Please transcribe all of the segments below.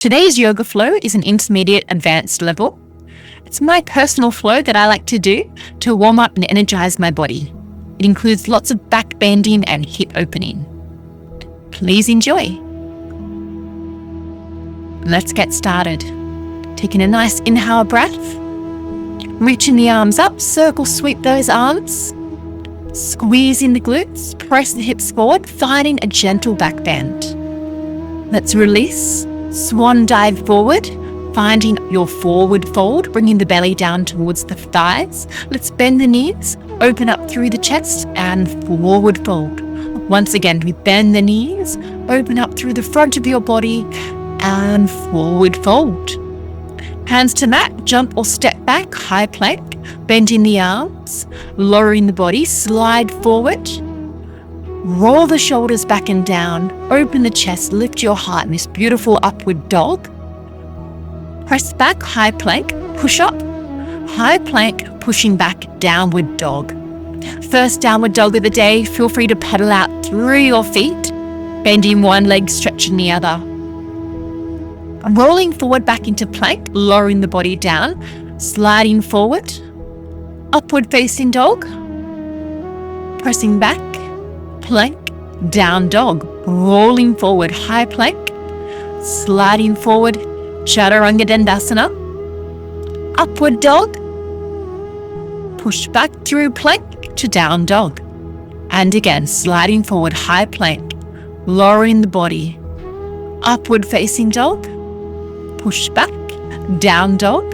Today's yoga flow is an intermediate advanced level. It's my personal flow that I like to do to warm up and energize my body. It includes lots of back bending and hip opening. Please enjoy. Let's get started. Taking a nice inhale breath, reaching the arms up, circle sweep those arms, squeezing the glutes, press the hips forward, finding a gentle back bend. Let's release, swan dive forward, finding your forward fold, bringing the belly down towards the thighs. Let's bend the knees, open up through the chest and forward fold. Once again, we bend the knees, open up through the front of your body and forward fold. Hands to mat, jump or step back, high plank, bending the arms, lowering the body, slide forward, roll the shoulders back and down, open the chest, lift your heart in this beautiful upward dog. Press back, high plank, push up, high plank, pushing back, downward dog. First downward dog of the day, feel free to pedal out through your feet, bending one leg, stretching the other. Rolling forward back into plank, lowering the body down, sliding forward, upward facing dog, pressing back, plank, down dog, rolling forward, high plank, sliding forward, chaturanga dandasana, upward dog, push back through plank to down dog, and again sliding forward, high plank, lowering the body, upward facing dog, push back, down dog.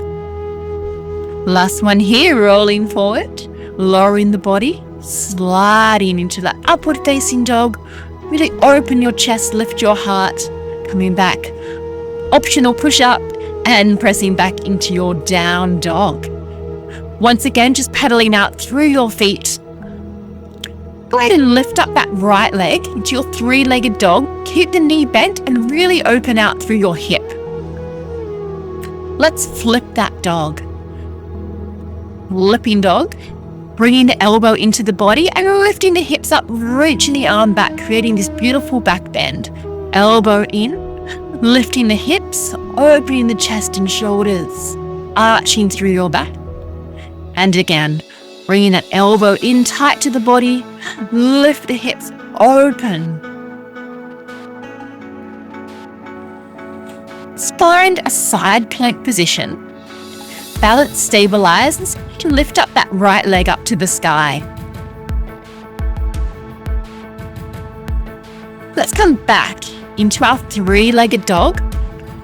Last one here, rolling forward, lowering the body, sliding into that upward facing dog. Really open your chest, lift your heart, coming back. Optional push up and pressing back into your down dog. Once again, just pedaling out through your feet. Go ahead and lift up that right leg into your three-legged dog. Keep the knee bent and really open out through your hip. Let's flip that dog. Flipping dog, bringing the elbow into the body and lifting the hips up, reaching the arm back, creating this beautiful back bend. Elbow in, lifting the hips, opening the chest and shoulders, arching through your back. And again, bringing that elbow in tight to the body, lift the hips, open. Find a side plank position. Balance stabilizes. You can lift up that right leg up to the sky. Let's come back into our three-legged dog.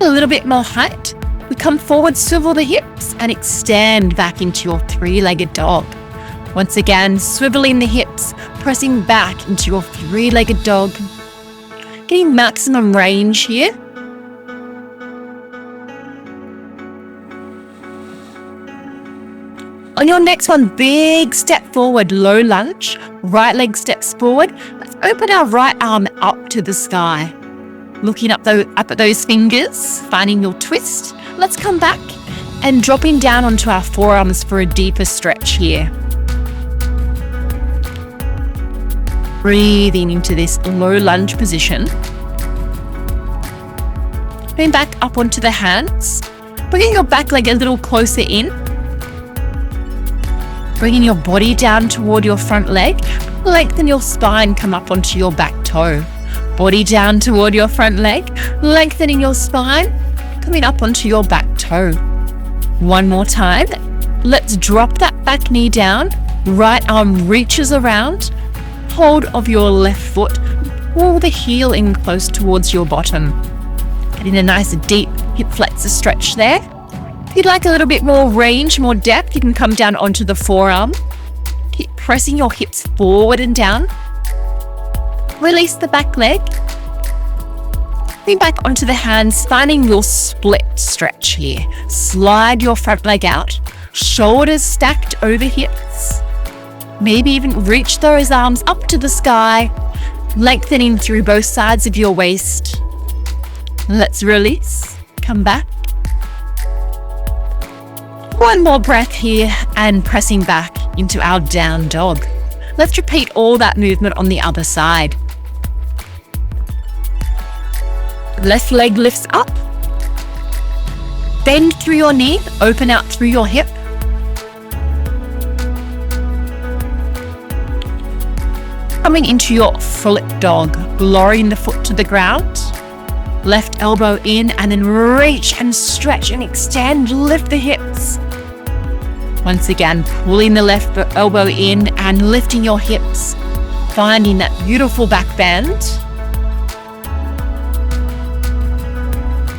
A little bit more height. We come forward, swivel the hips and extend back into your three-legged dog. Once again, swiveling the hips, pressing back into your three-legged dog. Getting maximum range here. On your next one, big step forward, low lunge, right leg steps forward. Let's open our right arm up to the sky. Looking up at those fingers, finding your twist. Let's come back and dropping down onto our forearms for a deeper stretch here. Breathing into this low lunge position. Going back up onto the hands. Bringing your back leg a little closer in. Bringing your body down toward your front leg. Lengthen your spine, come up onto your back toe. Body down toward your front leg. Lengthening your spine, coming up onto your back toe. One more time. Let's drop that back knee down. Right arm reaches around. Hold of your left foot. Pull the heel in close towards your bottom. Getting a nice deep hip flexor stretch there. If you'd like a little bit more range, more depth, you can come down onto the forearm. Keep pressing your hips forward and down. Release the back leg. Lean back onto the hands, finding your split stretch here. Slide your front leg out, shoulders stacked over hips. Maybe even reach those arms up to the sky, lengthening through both sides of your waist. Let's release, come back. One more breath here and pressing back into our down dog. Let's repeat all that movement on the other side. Left leg lifts up, Bend through your knee, open out through your hip. Coming into your flip dog, lowering the foot to the ground. Left elbow in and then reach and stretch and extend, lift the hips. Once again, pulling the left elbow in and lifting your hips, finding that beautiful back bend.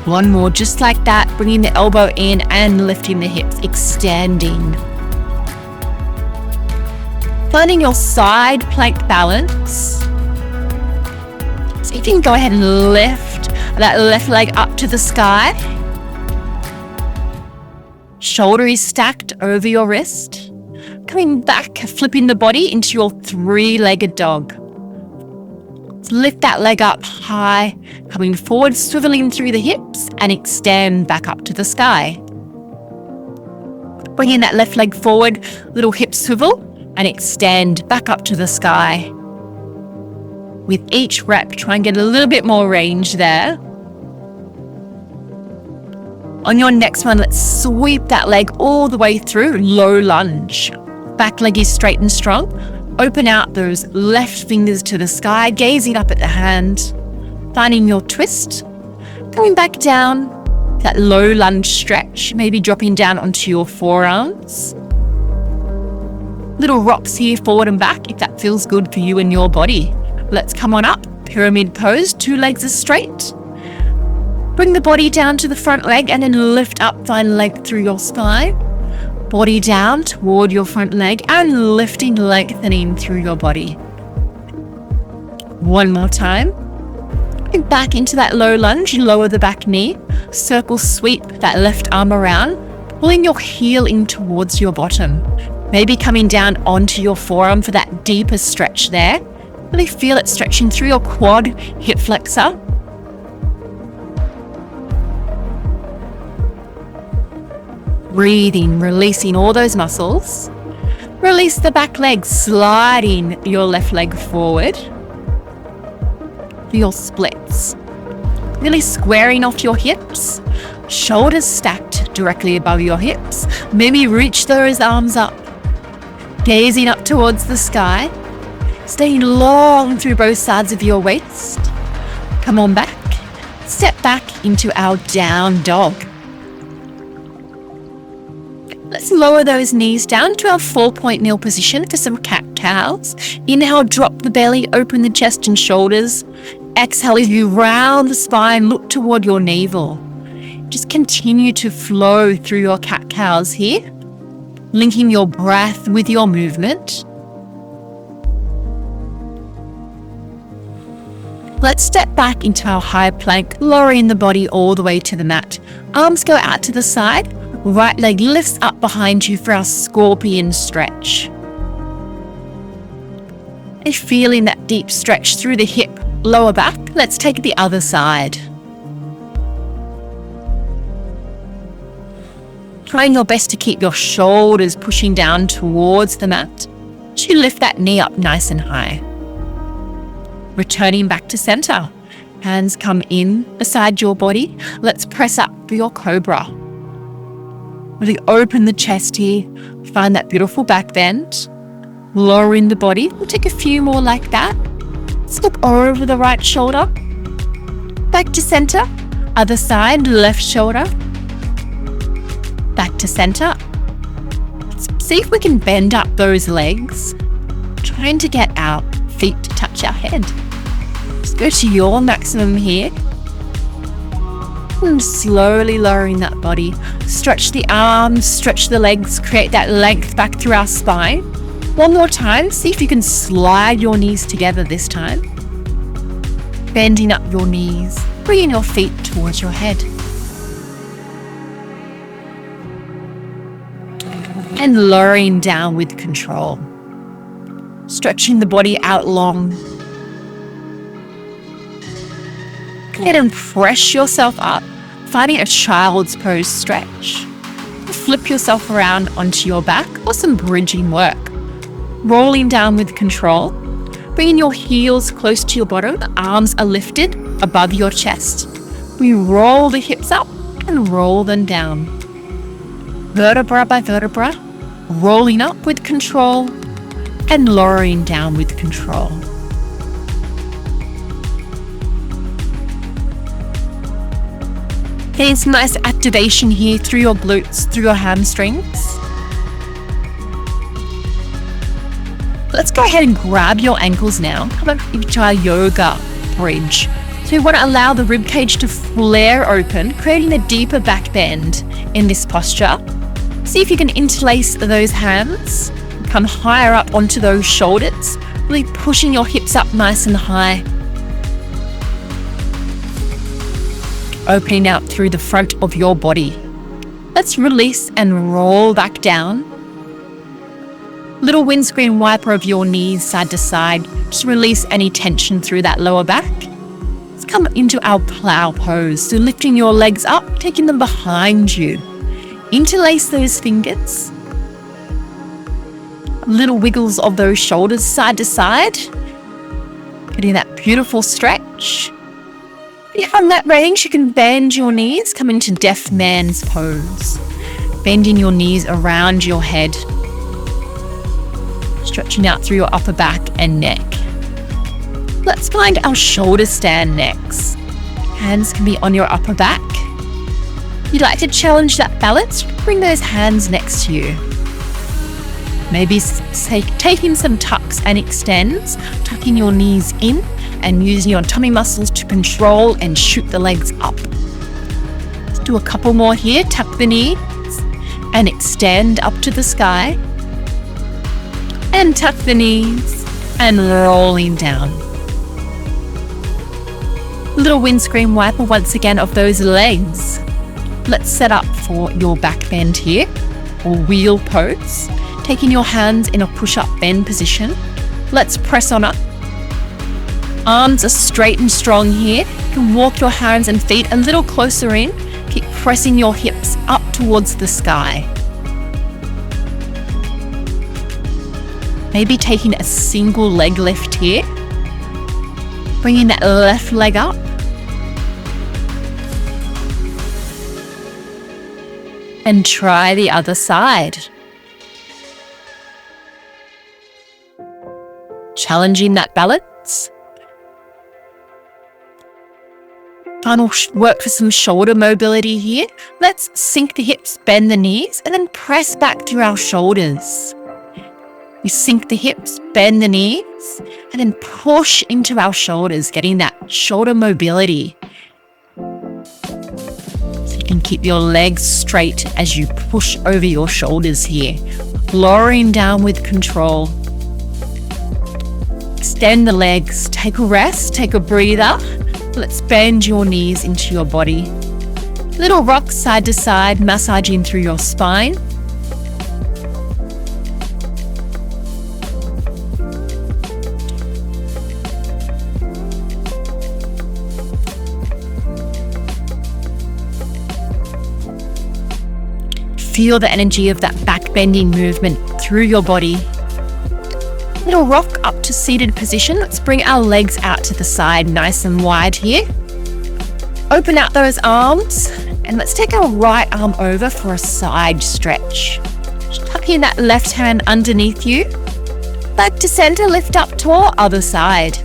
One more, just like that, bringing the elbow in and lifting the hips, extending. Finding your side plank balance. So you can go ahead and lift that left leg up to the sky. Shoulder is stacked over your wrist. Coming back, flipping the body into your three-legged dog. Lift that leg up high, coming forward, swiveling through the hips and extend back up to the sky. Bringing that left leg forward, little hip swivel and extend back up to the sky. With each rep, try and get a little bit more range there. On your next one, let's sweep that leg all the way through, low lunge. Back leg is straight and strong. Open out those left fingers to the sky, gazing up at the hand, finding your twist. Coming back down, that low lunge stretch, maybe dropping down onto your forearms. Little rocks here, forward and back, if that feels good for you and your body. Let's come on up, pyramid pose, 2 legs are straight. Bring the body down to the front leg and then lift up, find length through your spine. Body down toward your front leg and lifting, lengthening through your body. One more time. Bring back into that low lunge, lower the back knee. Circle sweep that left arm around, pulling your heel in towards your bottom. Maybe coming down onto your forearm for that deeper stretch there. Really feel it stretching through your quad, hip flexor. Breathing, releasing all those muscles. Release the back leg, sliding your left leg forward. Feel splits. Really squaring off your hips. Shoulders stacked directly above your hips. Maybe reach those arms up. Gazing up towards the sky. Staying long through both sides of your waist. Come on back. Step back into our down dog. Let's lower those knees down to our 4-point kneel position for some cat-cows. Inhale, drop the belly, open the chest and shoulders. Exhale as you round the spine, look toward your navel. Just continue to flow through your cat-cows here, linking your breath with your movement. Let's step back into our high plank, lowering the body all the way to the mat. Arms go out to the side. Right leg lifts up behind you for our scorpion stretch. And feeling that deep stretch through the hip, lower back, let's take the other side. Trying your best to keep your shoulders pushing down towards the mat. As you lift that knee up nice and high. Returning back to center. Hands come in beside your body. Let's press up for your Cobra. Really open the chest here. Find that beautiful back bend. Lowering the body. We'll take a few more like that. Let's look over the right shoulder. Back to center. Other side, left shoulder. Back to center. Let's see if we can bend up those legs. Trying to get our feet to touch our head. Just go to your maximum here. And slowly lowering that body. Stretch the arms, stretch the legs, create that length back through our spine. One more time, see if you can slide your knees together this time. Bending up your knees, bringing your feet towards your head. And lowering down with control. Stretching the body out long. Go ahead and press yourself up. Finding a child's pose stretch. Flip yourself around onto your back or some bridging work. Rolling down with control. Bringing your heels close to your bottom. The arms are lifted above your chest. We roll the hips up and roll them down. Vertebra by vertebra, rolling up with control and lowering down with control. Getting some nice activation here through your glutes, through your hamstrings. Let's go ahead and grab your ankles now. Come up into our yoga bridge. So we want to allow the rib cage to flare open, creating a deeper back bend in this posture. See if you can interlace those hands. Come higher up onto those shoulders, really pushing your hips up nice and high. Opening out through the front of your body. Let's release and roll back down. Little windscreen wiper of your knees side to side. Just release any tension through that lower back. Let's come into our plow pose. So lifting your legs up, taking them behind you. Interlace those fingers. Little wiggles of those shoulders side to side. Getting that beautiful stretch. If you have that range, you can bend your knees, come into deaf man's pose. Bending your knees around your head. Stretching out through your upper back and neck. Let's find our shoulder stand next. Hands can be on your upper back. If you'd like to challenge that balance, bring those hands next to you. Maybe taking some tucks and extends, tucking your knees in and using your tummy muscles to control and shoot the legs up. Let's do a couple more here. Tuck the knees and extend up to the sky. And tuck the knees and rolling down. Little windscreen wiper once again of those legs. Let's set up for your back bend here, or wheel pose. Taking your hands in a push-up bend position. Let's press on up. Arms are straight and strong here. You can walk your hands and feet a little closer in. Keep pressing your hips up towards the sky. Maybe taking a single leg lift here. Bringing that left leg up. And try the other side. Challenging that balance. Final work for some shoulder mobility here. Let's sink the hips, bend the knees, and then press back through our shoulders. We sink the hips, bend the knees, and then push into our shoulders, getting that shoulder mobility. So you can keep your legs straight as you push over your shoulders here. Lowering down with control. Extend the legs, take a rest, take a breather. Let's bend your knees into your body. Little rock side to side, massaging through your spine. Feel the energy of that back bending movement through your body. Little rock up to seated position. Let's bring our legs out to the side nice and wide here. Open out those arms and let's take our right arm over for a side stretch. Just tucking that left hand underneath you. Back to center, lift up tall, other side.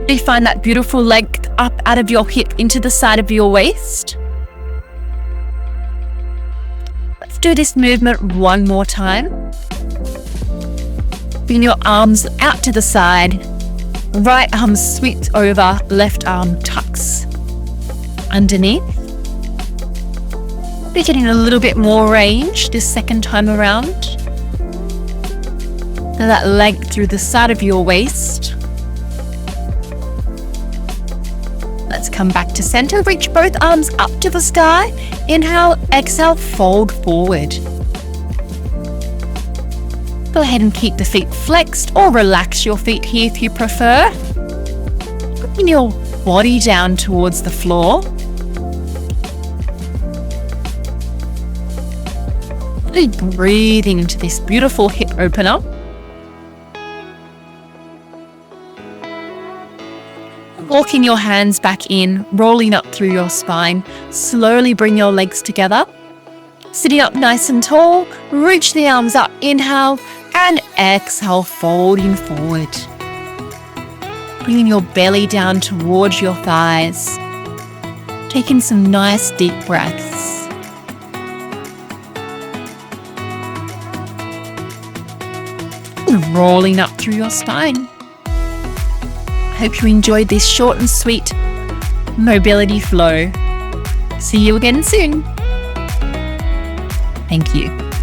Do you find that beautiful leg up out of your hip into the side of your waist? Let's do this movement one more time. Bring your arms out to the side. Right arm sweeps over, left arm tucks underneath. We're getting a little bit more range this second time around. Now that length through the side of your waist. Let's come back to center. Reach both arms up to the sky. Inhale, exhale, fold forward. Go ahead and keep the feet flexed or relax your feet here if you prefer. Bring your body down towards the floor. Really breathing into this beautiful hip opener. Walking your hands back in, rolling up through your spine. Slowly bring your legs together. Sitting up nice and tall, reach the arms up, inhale, and exhale, folding forward. Bringing your belly down towards your thighs. Taking some nice deep breaths. And rolling up through your spine. I hope you enjoyed this short and sweet mobility flow. See you again soon. Thank you.